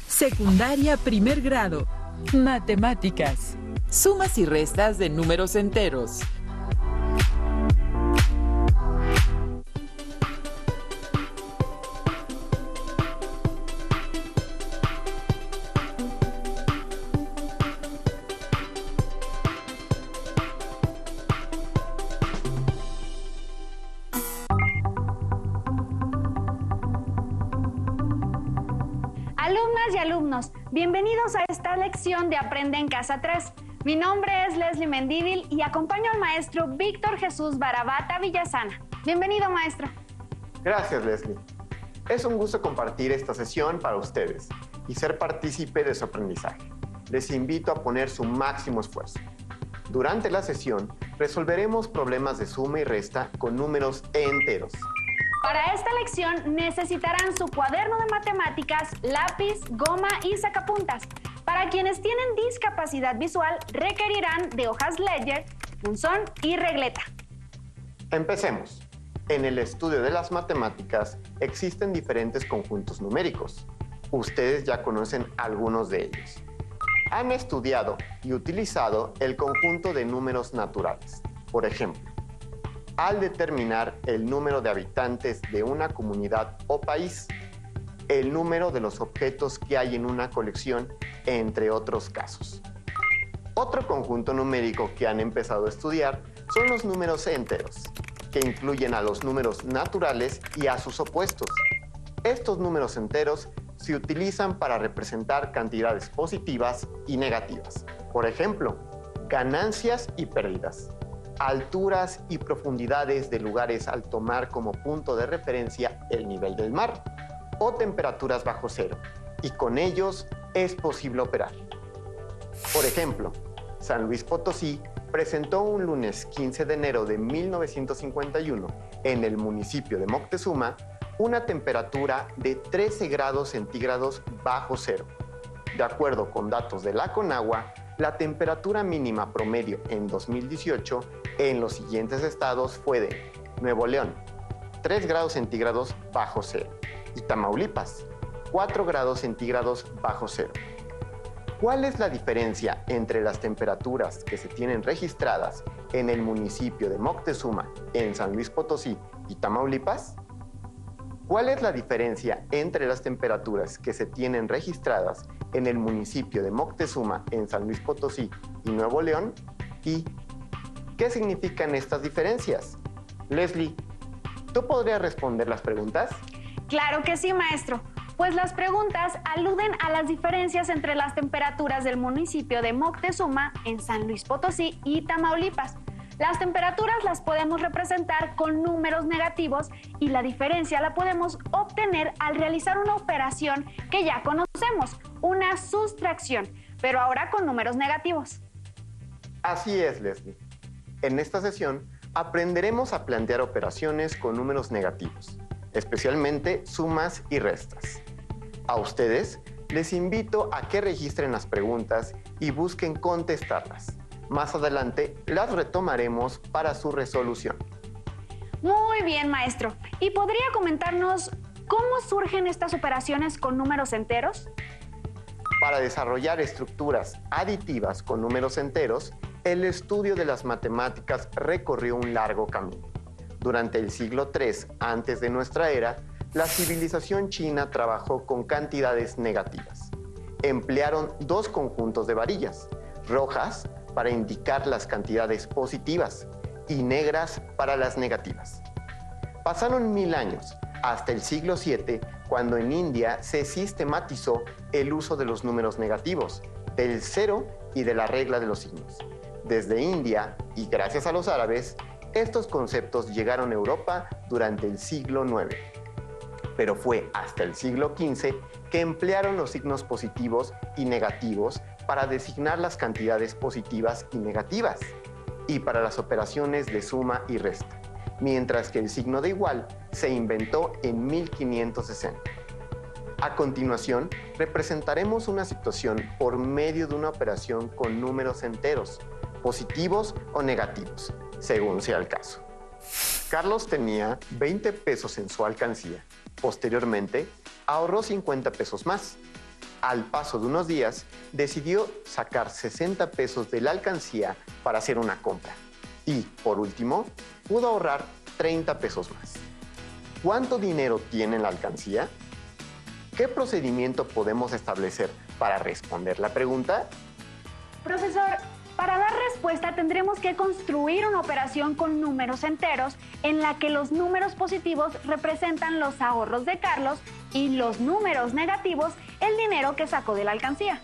Secundaria primer grado. Matemáticas. Sumas y restas de números enteros. Alumnas y alumnos, bienvenidos a esta lección de Aprende en Casa 3. Mi nombre es Leslie Mendívil y acompaño al maestro Víctor Jesús Barabata Villasana. Bienvenido, maestro. Gracias, Leslie. Es un gusto compartir esta sesión para ustedes y ser partícipe de su aprendizaje. Les invito a poner su máximo esfuerzo. Durante la sesión, resolveremos problemas de suma y resta con números enteros. Para esta lección necesitarán su cuaderno de matemáticas, lápiz, goma y sacapuntas. Para quienes tienen discapacidad visual, requerirán de hojas Ledger, punzón y regleta. Empecemos. En el estudio de las matemáticas existen diferentes conjuntos numéricos. Ustedes ya conocen algunos de ellos. Han estudiado y utilizado el conjunto de números naturales. Por ejemplo, al determinar el número de habitantes de una comunidad o país, el número de los objetos que hay en una colección, entre otros casos. Otro conjunto numérico que han empezado a estudiar son los números enteros, que incluyen a los números naturales y a sus opuestos. Estos números enteros se utilizan para representar cantidades positivas y negativas. Por ejemplo, ganancias y pérdidas, alturas y profundidades de lugares al tomar como punto de referencia el nivel del mar, o temperaturas bajo cero, y con ellos es posible operar. Por ejemplo, San Luis Potosí presentó un lunes 15 de enero de 1951 en el municipio de Moctezuma una temperatura de 13 grados centígrados bajo cero. De acuerdo con datos de la Conagua, la temperatura mínima promedio en 2018 en los siguientes estados fue de Nuevo León, 3 grados centígrados bajo cero, y Tamaulipas, 4 grados centígrados bajo cero. ¿Cuál es la diferencia entre las temperaturas que se tienen registradas en el municipio de Moctezuma, en San Luis Potosí y Tamaulipas? ¿Cuál es la diferencia entre las temperaturas que se tienen registradas en el municipio de Moctezuma, en San Luis Potosí y Nuevo León? ¿Y qué significan estas diferencias? Leslie, ¿tú podrías responder las preguntas? Claro que sí, maestro. Pues las preguntas aluden a las diferencias entre las temperaturas del municipio de Moctezuma, en San Luis Potosí y Tamaulipas. Las temperaturas las podemos representar con números negativos y la diferencia la podemos obtener al realizar una operación que ya conocemos, una sustracción, pero ahora con números negativos. Así es, Leslie. En esta sesión aprenderemos a plantear operaciones con números negativos, especialmente sumas y restas. A ustedes les invito a que registren las preguntas y busquen contestarlas. Más adelante las retomaremos para su resolución. Muy bien, maestro. ¿Y podría comentarnos cómo surgen estas operaciones con números enteros? Para desarrollar estructuras aditivas con números enteros, el estudio de las matemáticas recorrió un largo camino. Durante el siglo III antes de nuestra era, la civilización china trabajó con cantidades negativas. Emplearon dos conjuntos de varillas, rojas para indicar las cantidades positivas y negras para las negativas. Pasaron 1000 años, hasta el siglo VII, cuando en India se sistematizó el uso de los números negativos, del cero y de la regla de los signos. Desde India, y gracias a los árabes, estos conceptos llegaron a Europa durante el siglo IX. Pero fue hasta el siglo XV que emplearon los signos positivos y negativos para designar las cantidades positivas y negativas, y para las operaciones de suma y resta, mientras que el signo de igual se inventó en 1560. A continuación, representaremos una situación por medio de una operación con números enteros, positivos o negativos, según sea el caso. Carlos tenía 20 pesos en su alcancía. Posteriormente, ahorró 50 pesos más. Al paso de unos días, decidió sacar 60 pesos de la alcancía para hacer una compra. Y, por último, pudo ahorrar 30 pesos más. ¿Cuánto dinero tiene en la alcancía? ¿Qué procedimiento podemos establecer para responder la pregunta? Profesor, para dar respuesta tendremos que construir una operación con números enteros en la que los números positivos representan los ahorros de Carlos y los números negativos el dinero que sacó de la alcancía.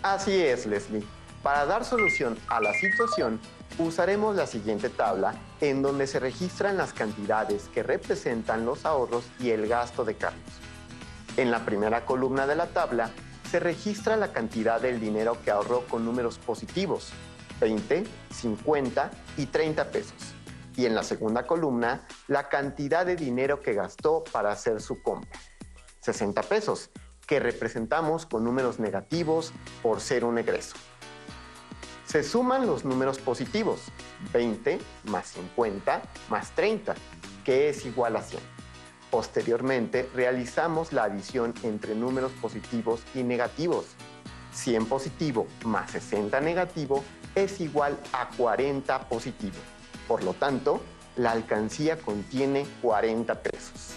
Así es, Leslie. Para dar solución a la situación, usaremos la siguiente tabla en donde se registran las cantidades que representan los ahorros y el gasto de Carlos. En la primera columna de la tabla se registra la cantidad del dinero que ahorró con números positivos, 20, 50 y 30 pesos. Y en la segunda columna, la cantidad de dinero que gastó para hacer su compra, 60 pesos, que representamos con números negativos por ser un egreso. Se suman los números positivos, 20 más 50 más 30, que es igual a 100. Posteriormente, realizamos la adición entre números positivos y negativos. 100 positivo más 60 negativo es igual a 40 positivo. Por lo tanto, la alcancía contiene 40 pesos.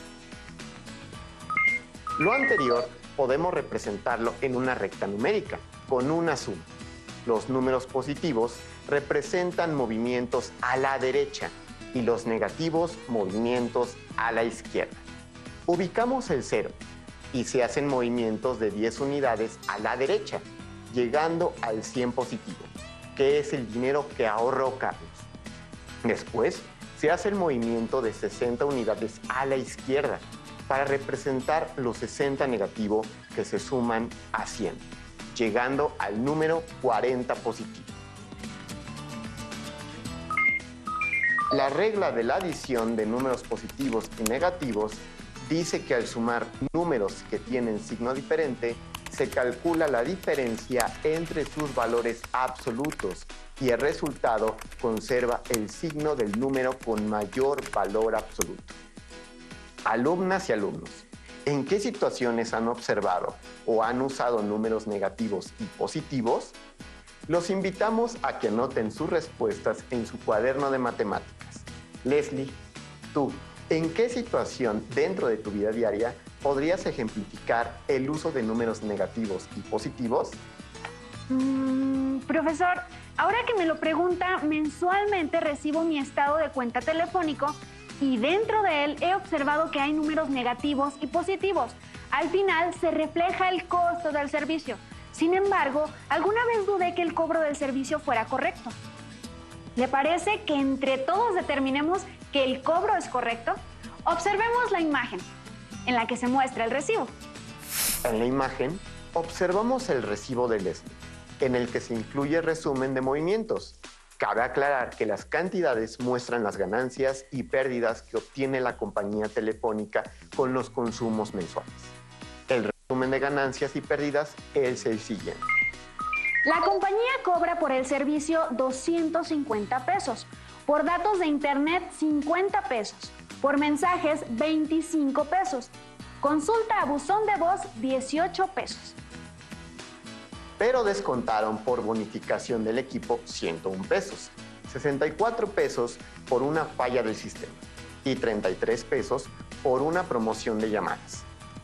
Lo anterior podemos representarlo en una recta numérica, con una suma. Los números positivos representan movimientos a la derecha y los negativos movimientos a la izquierda. Ubicamos el 0 y se hacen movimientos de 10 unidades a la derecha, llegando al 100 positivo, que es el dinero que ahorró Carlos. Después, se hace el movimiento de 60 unidades a la izquierda para representar los 60 negativo que se suman a 100, llegando al número 40 positivo. La regla de la adición de números positivos y negativos dice que al sumar números que tienen signo diferente, se calcula la diferencia entre sus valores absolutos y el resultado conserva el signo del número con mayor valor absoluto. Alumnas y alumnos, ¿en qué situaciones han observado o han usado números negativos y positivos? Los invitamos a que anoten sus respuestas en su cuaderno de matemáticas. Leslie, tú, ¿en qué situación dentro de tu vida diaria podrías ejemplificar el uso de números negativos y positivos? Profesor, ahora que me lo pregunta, mensualmente recibo mi estado de cuenta telefónico y dentro de él he observado que hay números negativos y positivos. Al final se refleja el costo del servicio. Sin embargo, alguna vez dudé que el cobro del servicio fuera correcto. ¿Le parece que entre todos determinemos que el cobro es correcto? Observemos la imagen en la que se muestra el recibo. En la imagen, observamos el recibo de Leslie, en el que se incluye resumen de movimientos. Cabe aclarar que las cantidades muestran las ganancias y pérdidas que obtiene la compañía telefónica con los consumos mensuales. El resumen de ganancias y pérdidas es el siguiente. La compañía cobra por el servicio 250 pesos, por datos de internet 50 pesos, por mensajes 25 pesos, consulta a buzón de voz 18 pesos. Pero descontaron por bonificación del equipo 101 pesos, 64 pesos por una falla del sistema y 33 pesos por una promoción de llamadas.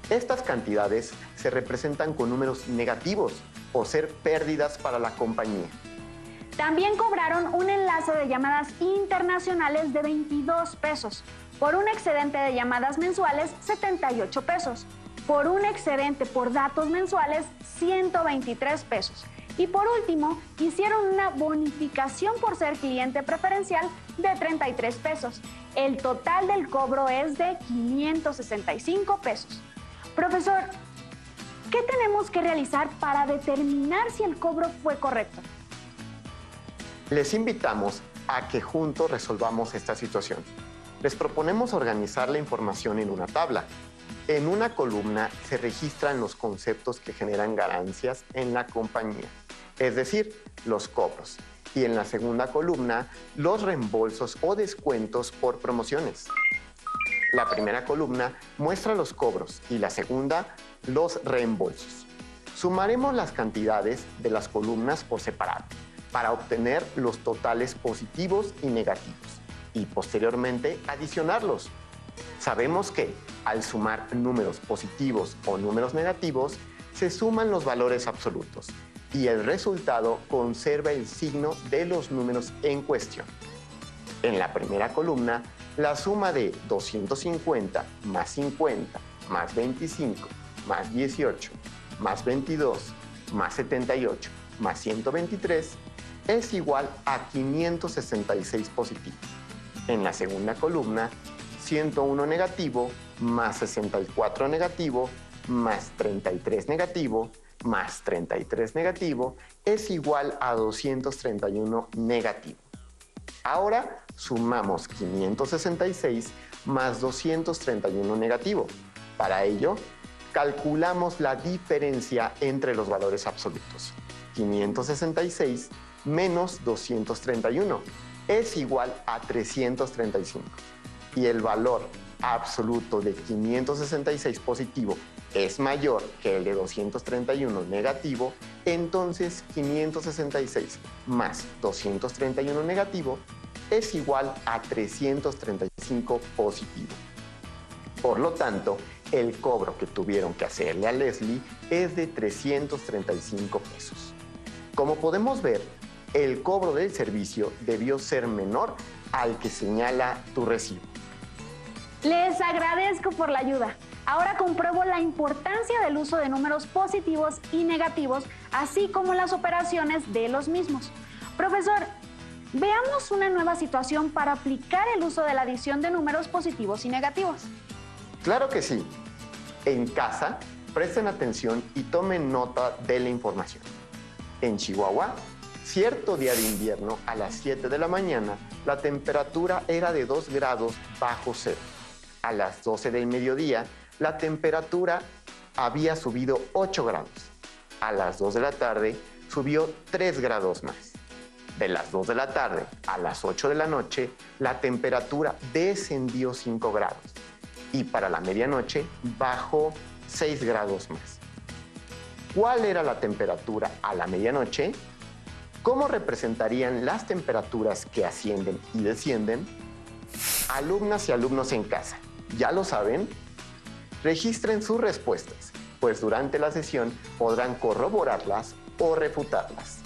Estas cantidades se representan con números negativos por ser pérdidas para la compañía. También cobraron un enlace de llamadas internacionales de 22 pesos, por un excedente de llamadas mensuales 78 pesos, por un excedente por datos mensuales 123 pesos y por último hicieron una bonificación por ser cliente preferencial de 33 pesos. El total del cobro es de 565 pesos. Profesor, ¿qué tenemos que realizar para determinar si el cobro fue correcto? Les invitamos a que juntos resolvamos esta situación. Les proponemos organizar la información en una tabla. En una columna se registran los conceptos que generan ganancias en la compañía, es decir, los cobros. Y en la segunda columna, los reembolsos o descuentos por promociones. La primera columna muestra los cobros y la segunda los reembolsos. Sumaremos las cantidades de las columnas por separado para obtener los totales positivos y negativos y posteriormente adicionarlos. Sabemos que al sumar números positivos o números negativos se suman los valores absolutos y el resultado conserva el signo de los números en cuestión. En la primera columna, la suma de 250 más 50 más 25 más 18 más 22 más 78 más 123 es igual a 566 positivo. En la segunda columna, 101 negativo más 64 negativo más 33 negativo más 33 negativo es igual a 231 negativo. Ahora sumamos 566 más 231 negativo. Para ello, calculamos la diferencia entre los valores absolutos. 566 menos 231 es igual a 335. Y el valor absoluto de 566 positivo es mayor que el de 231 negativo, entonces 566 más 231 negativo es igual a 335 positivo. Por lo tanto, el cobro que tuvieron que hacerle a Leslie es de 335 pesos. Como podemos ver, el cobro del servicio debió ser menor al que señala tu recibo. Les agradezco por la ayuda. Ahora compruebo la importancia del uso de números positivos y negativos, así como las operaciones de los mismos. Profesor, veamos una nueva situación para aplicar el uso de la adición de números positivos y negativos. Claro que sí. En casa, presten atención y tomen nota de la información. En Chihuahua, cierto día de invierno, a las 7 de la mañana, la temperatura era de 2 grados bajo cero. A las 12 del mediodía, la temperatura había subido 8 grados. A las 2 de la tarde, subió 3 grados más. De las 2 de la tarde a las 8 de la noche, la temperatura descendió 5 grados. Y para la medianoche, bajó 6 grados más. ¿Cuál era la temperatura a la medianoche? ¿Cómo representarían las temperaturas que ascienden y descienden? Alumnas y alumnos en casa, ¿ya lo saben? Registren sus respuestas, pues durante la sesión podrán corroborarlas o refutarlas.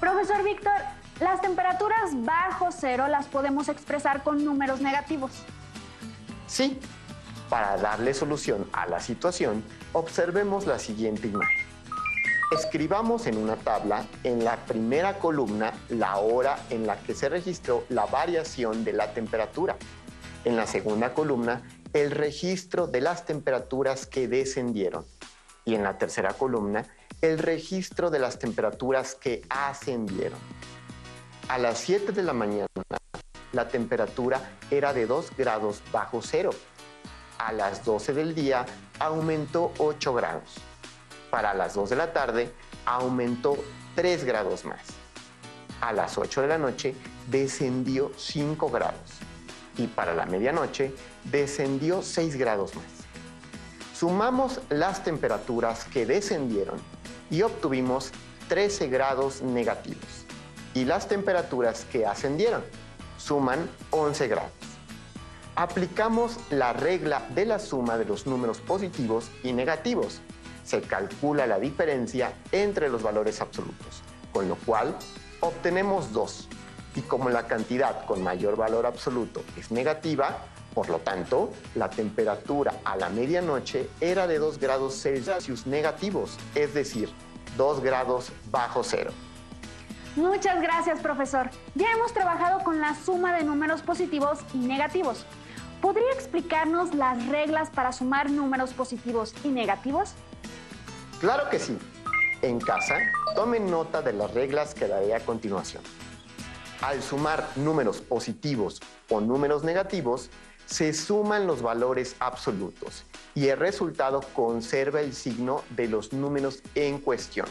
Profesor Víctor, las temperaturas bajo cero las podemos expresar con números negativos. Sí, para darle solución a la situación, observemos la siguiente imagen. Escribamos en una tabla, en la primera columna, la hora en la que se registró la variación de la temperatura. En la segunda columna, el registro de las temperaturas que descendieron. Y en la tercera columna, el registro de las temperaturas que ascendieron. A las 7 de la mañana, la temperatura era de 2 grados bajo cero. A las 12 del día, aumentó 8 grados. Para las 2 de la tarde, aumentó 3 grados más. A las 8 de la noche, descendió 5 grados. Y para la medianoche, descendió 6 grados más. Sumamos las temperaturas que descendieron y obtuvimos 13 grados negativos. Y las temperaturas que ascendieron suman 11 grados. Aplicamos la regla de la suma de los números positivos y negativos. Se calcula la diferencia entre los valores absolutos, con lo cual obtenemos 2. Y como la cantidad con mayor valor absoluto es negativa, por lo tanto, la temperatura a la medianoche era de 2 grados Celsius negativos, es decir, 2 grados bajo cero. Muchas gracias, profesor. Ya hemos trabajado con la suma de números positivos y negativos. ¿Podría explicarnos las reglas para sumar números positivos y negativos? Claro que sí. En casa, tomen nota de las reglas que daré a continuación. Al sumar números positivos o números negativos, se suman los valores absolutos y el resultado conserva el signo de los números en cuestión.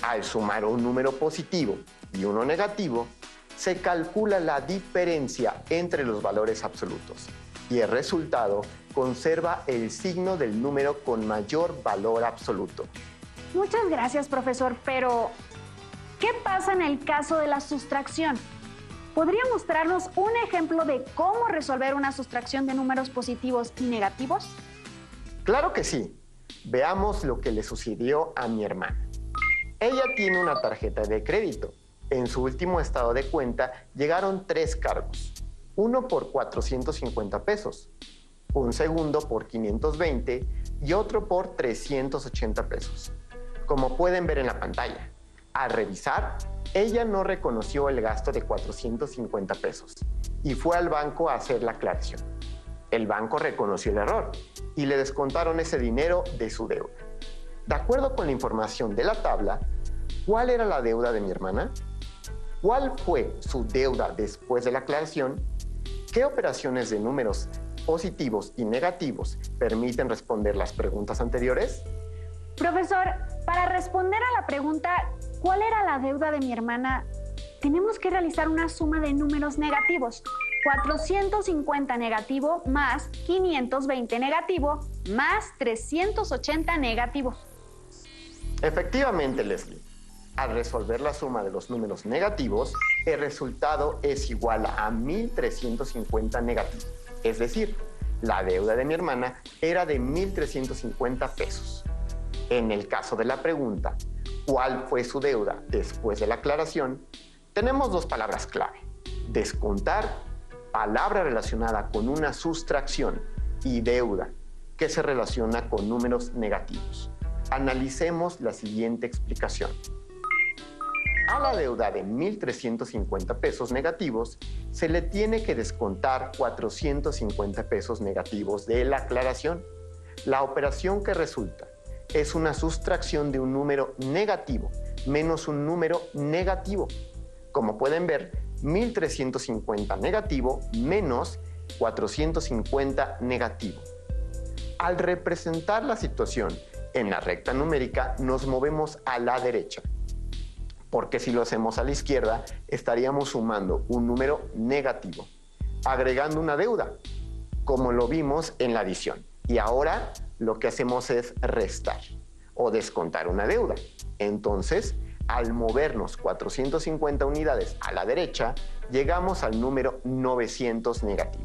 Al sumar un número positivo y uno negativo, se calcula la diferencia entre los valores absolutos y el resultado conserva el signo del número con mayor valor absoluto. Muchas gracias, profesor, pero ¿qué pasa en el caso de la sustracción? ¿Podría mostrarnos un ejemplo de cómo resolver una sustracción de números positivos y negativos? Claro que sí. Veamos lo que le sucedió a mi hermana. Ella tiene una tarjeta de crédito. En su último estado de cuenta llegaron 3 cargos. Uno por 450 pesos, un segundo por 520 y otro por 380 pesos. Como pueden ver en la pantalla, al revisar, ella no reconoció el gasto de 450 pesos y fue al banco a hacer la aclaración. El banco reconoció el error y le descontaron ese dinero de su deuda. De acuerdo con la información de la tabla, ¿cuál era la deuda de mi hermana? ¿Cuál fue su deuda después de la aclaración? ¿Qué operaciones de números positivos y negativos permiten responder las preguntas anteriores? Profesor, para responder a la pregunta ¿cuál era la deuda de mi hermana? Tenemos que realizar una suma de números negativos. 450 negativo más 520 negativo más 380 negativo. Efectivamente, Leslie. Al resolver la suma de los números negativos, el resultado es igual a 1.350 negativo. Es decir, la deuda de mi hermana era de 1.350 pesos. En el caso de la pregunta, ¿cuál fue su deuda después de la aclaración? Tenemos 2 palabras clave. Descontar, palabra relacionada con una sustracción, y deuda, que se relaciona con números negativos. Analicemos la siguiente explicación. A la deuda de 1.350 pesos negativos se le tiene que descontar 450 pesos negativos de la aclaración. La operación que resulta es una sustracción de un número negativo menos un número negativo. Como pueden ver, 1.350 negativo menos 450 negativo. Al representar la situación en la recta numérica, nos movemos a la derecha, porque si lo hacemos a la izquierda, estaríamos sumando un número negativo, agregando una deuda, como lo vimos en la adición. Y ahora lo que hacemos es restar o descontar una deuda. Entonces, al movernos 450 unidades a la derecha, llegamos al número 900 negativo,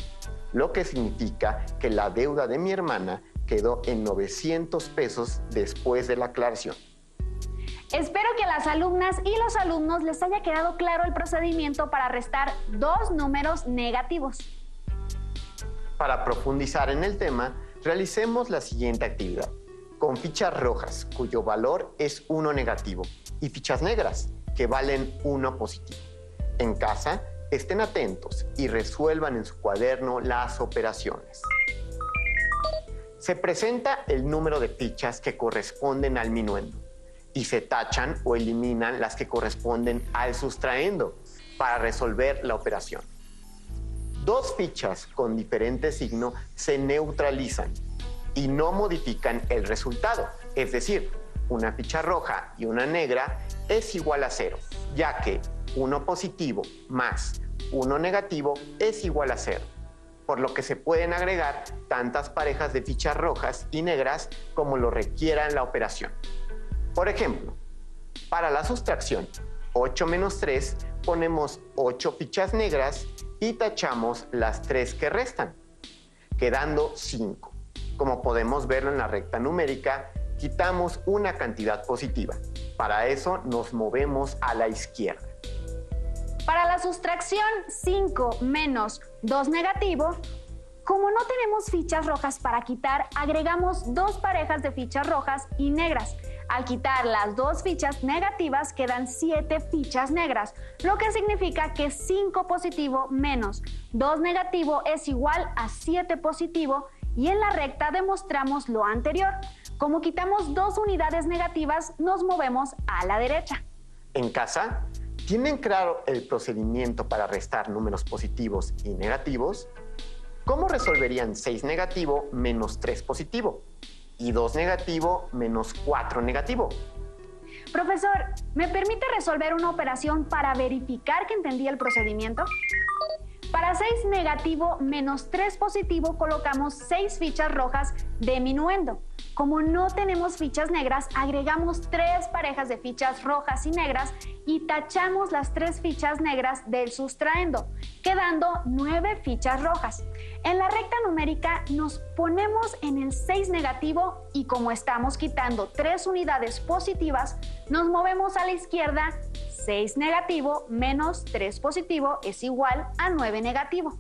lo que significa que la deuda de mi hermana quedó en 900 pesos después de la aclaración. Espero que a las alumnas y los alumnos les haya quedado claro el procedimiento para restar 2 números negativos. Para profundizar en el tema, realicemos la siguiente actividad, con fichas rojas, cuyo valor es 1 negativo, y fichas negras, que valen 1 positivo. En casa, estén atentos y resuelvan en su cuaderno las operaciones. Se presenta el número de fichas que corresponden al minuendo y se tachan o eliminan las que corresponden al sustraendo para resolver la operación. 2 fichas con diferente signo se neutralizan y no modifican el resultado, es decir, una ficha roja y una negra es igual a 0, ya que 1 positivo más 1 negativo es igual a 0, por lo que se pueden agregar tantas parejas de fichas rojas y negras como lo requiera la operación. Por ejemplo, para la sustracción 8 menos 3 ponemos 8 fichas negras y tachamos las 3 que restan, quedando 5. Como podemos verlo en la recta numérica, quitamos una cantidad positiva. Para eso nos movemos a la izquierda. Para la sustracción 5 menos 2 negativo, como no tenemos fichas rojas para quitar, agregamos 2 parejas de fichas rojas y negras. Al quitar las 2 fichas negativas quedan 7 fichas negras, lo que significa que 5 positivo menos 2 negativo es igual a 7 positivo, y en la recta demostramos lo anterior. Como quitamos 2 unidades negativas, nos movemos a la derecha. En casa, ¿tienen claro el procedimiento para restar números positivos y negativos? ¿Cómo resolverían 6 negativo menos 3 positivo? Y 2 negativo menos 4 negativo. Profesor, ¿me permite resolver una operación para verificar que entendí el procedimiento? Para 6 negativo menos 3 positivo colocamos 6 fichas rojas de minuendo. Como no tenemos fichas negras, agregamos 3 parejas de fichas rojas y negras y tachamos las 3 fichas negras del sustraendo, quedando 9 fichas rojas. En la recta numérica nos ponemos en el 6 negativo y como estamos quitando 3 unidades positivas, nos movemos a la izquierda. 6 negativo menos 3 positivo es igual a 9 negativo.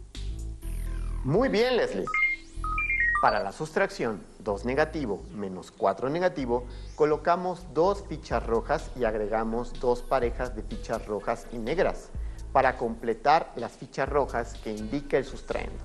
Muy bien, Leslie. Para la sustracción 2 negativo menos 4 negativo, colocamos 2 fichas rojas y agregamos 2 parejas de fichas rojas y negras para completar las fichas rojas que indica el sustraendo.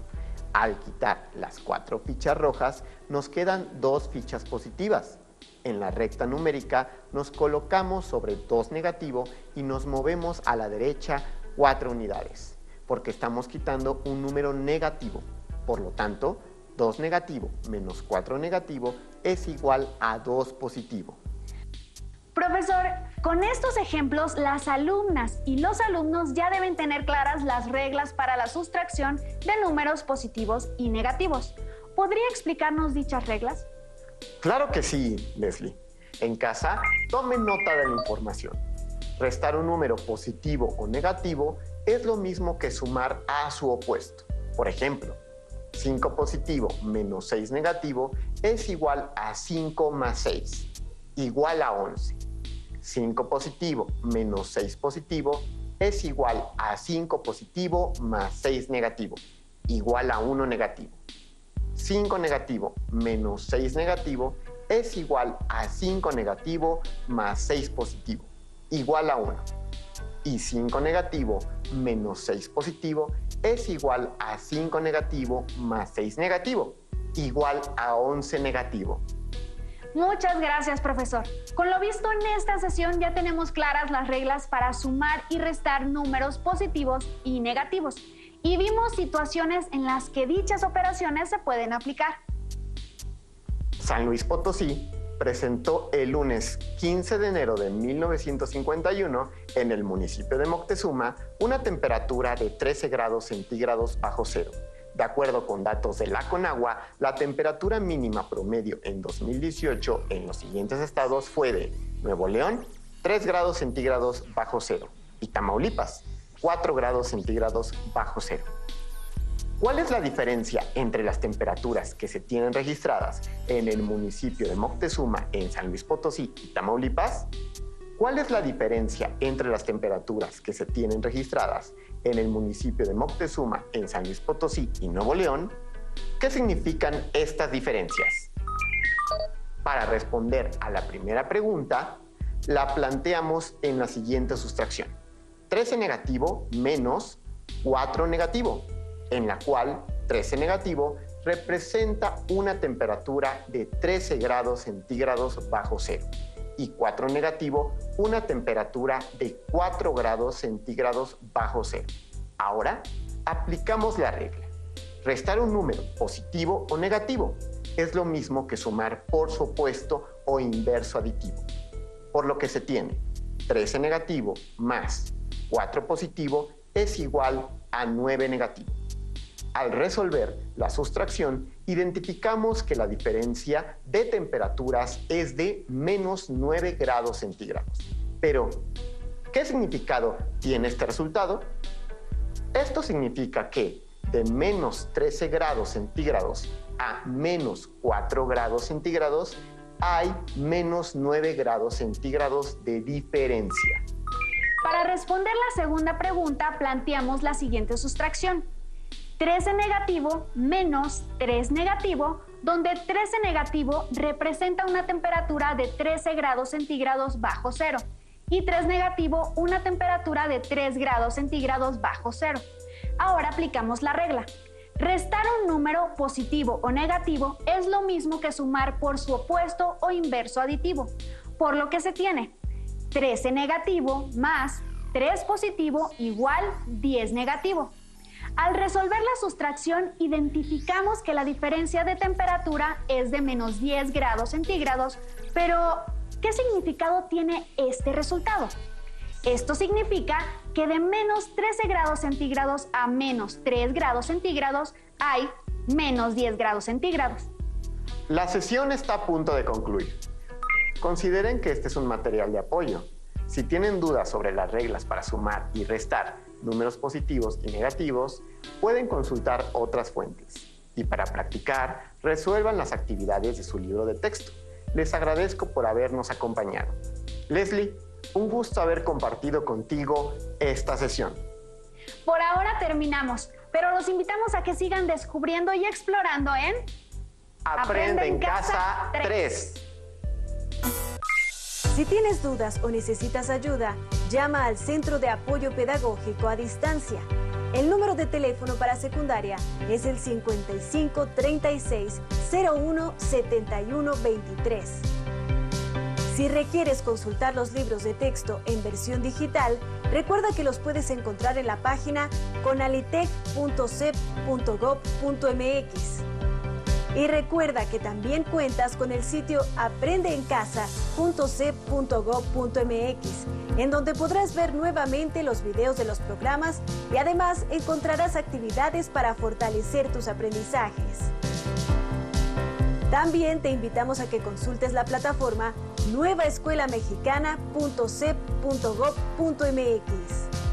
Al quitar las 4 fichas rojas, nos quedan 2 fichas positivas. En la recta numérica nos colocamos sobre 2 negativo y nos movemos a la derecha 4 unidades, porque estamos quitando un número negativo. Por lo tanto, 2 negativo menos 4 negativo es igual a 2 positivo. Profesor, con estos ejemplos, las alumnas y los alumnos ya deben tener claras las reglas para la sustracción de números positivos y negativos. ¿Podría explicarnos dichas reglas? Claro que sí, Leslie. En casa, tomen nota de la información. Restar un número positivo o negativo es lo mismo que sumar a su opuesto. Por ejemplo, 5 positivo menos 6 negativo es igual a 5 más 6, igual a 11. 5 positivo menos 6 positivo es igual a 5 positivo más 6 negativo, igual a 1 negativo. 5 negativo menos 6 negativo es igual a 5 negativo más 6 positivo, igual a 1. Y 5 negativo menos 6 positivo es igual a 5 negativo más 6 negativo, igual a 11 negativo. Muchas gracias, profesor. Con lo visto en esta sesión ya tenemos claras las reglas para sumar y restar números positivos y negativos. Y vimos situaciones en las que dichas operaciones se pueden aplicar. San Luis Potosí presentó el lunes 15 de enero de 1951 en el municipio de Moctezuma una temperatura de 13 grados centígrados bajo cero. De acuerdo con datos de la Conagua, la temperatura mínima promedio en 2018 en los siguientes estados fue de Nuevo León, 3 grados centígrados bajo cero, y Tamaulipas, 4 grados centígrados bajo cero. ¿Cuál es la diferencia entre las temperaturas que se tienen registradas en el municipio de Moctezuma, en San Luis Potosí y Tamaulipas? ¿Cuál es la diferencia entre las temperaturas que se tienen registradas en el municipio de Moctezuma, en San Luis Potosí y Nuevo León? ¿Qué significan estas diferencias? Para responder a la primera pregunta, la planteamos en la siguiente sustracción. 13 negativo menos 4 negativo, en la cual 13 negativo representa una temperatura de 13 grados centígrados bajo cero y 4 negativo una temperatura de 4 grados centígrados bajo cero. Ahora aplicamos la regla. Restar un número positivo o negativo es lo mismo que sumar por su opuesto o inverso aditivo, por lo que se tiene 13 negativo más 4 positivo es igual a 9 negativo. Al resolver la sustracción, identificamos que la diferencia de temperaturas es de menos 9 grados centígrados. Pero, ¿qué significado tiene este resultado? Esto significa que de menos 13 grados centígrados a menos 4 grados centígrados hay menos 9 grados centígrados de diferencia. Para responder la segunda pregunta, planteamos la siguiente sustracción. 13 negativo menos 3 negativo, donde 13 negativo representa una temperatura de 13 grados centígrados bajo cero y 3 negativo una temperatura de 3 grados centígrados bajo cero. Ahora aplicamos la regla. Restar un número positivo o negativo es lo mismo que sumar por su opuesto o inverso aditivo, por lo que se tiene 13 negativo más 3 positivo igual 10 negativo. Al resolver la sustracción, identificamos que la diferencia de temperatura es de menos 10 grados centígrados, pero ¿qué significado tiene este resultado? Esto significa que de menos 13 grados centígrados a menos 3 grados centígrados hay menos 10 grados centígrados. La sesión está a punto de concluir. Consideren que este es un material de apoyo. Si tienen dudas sobre las reglas para sumar y restar números positivos y negativos, pueden consultar otras fuentes. Y para practicar, resuelvan las actividades de su libro de texto. Les agradezco por habernos acompañado. Leslie, un gusto haber compartido contigo esta sesión. Por ahora terminamos, pero los invitamos a que sigan descubriendo y explorando en Aprende en Casa 3. Si tienes dudas o necesitas ayuda, llama al Centro de Apoyo Pedagógico a Distancia. El número de teléfono para secundaria es el 55 36 01 71 23. Si requieres consultar los libros de texto en versión digital, recuerda que los puedes encontrar en la página conalitec.cep.gov.mx. Y recuerda que también cuentas con el sitio aprendeencasa.cep.gov.mx, en donde podrás ver nuevamente los videos de los programas y además encontrarás actividades para fortalecer tus aprendizajes. También te invitamos a que consultes la plataforma nuevaescuelamexicana.cep.gov.mx.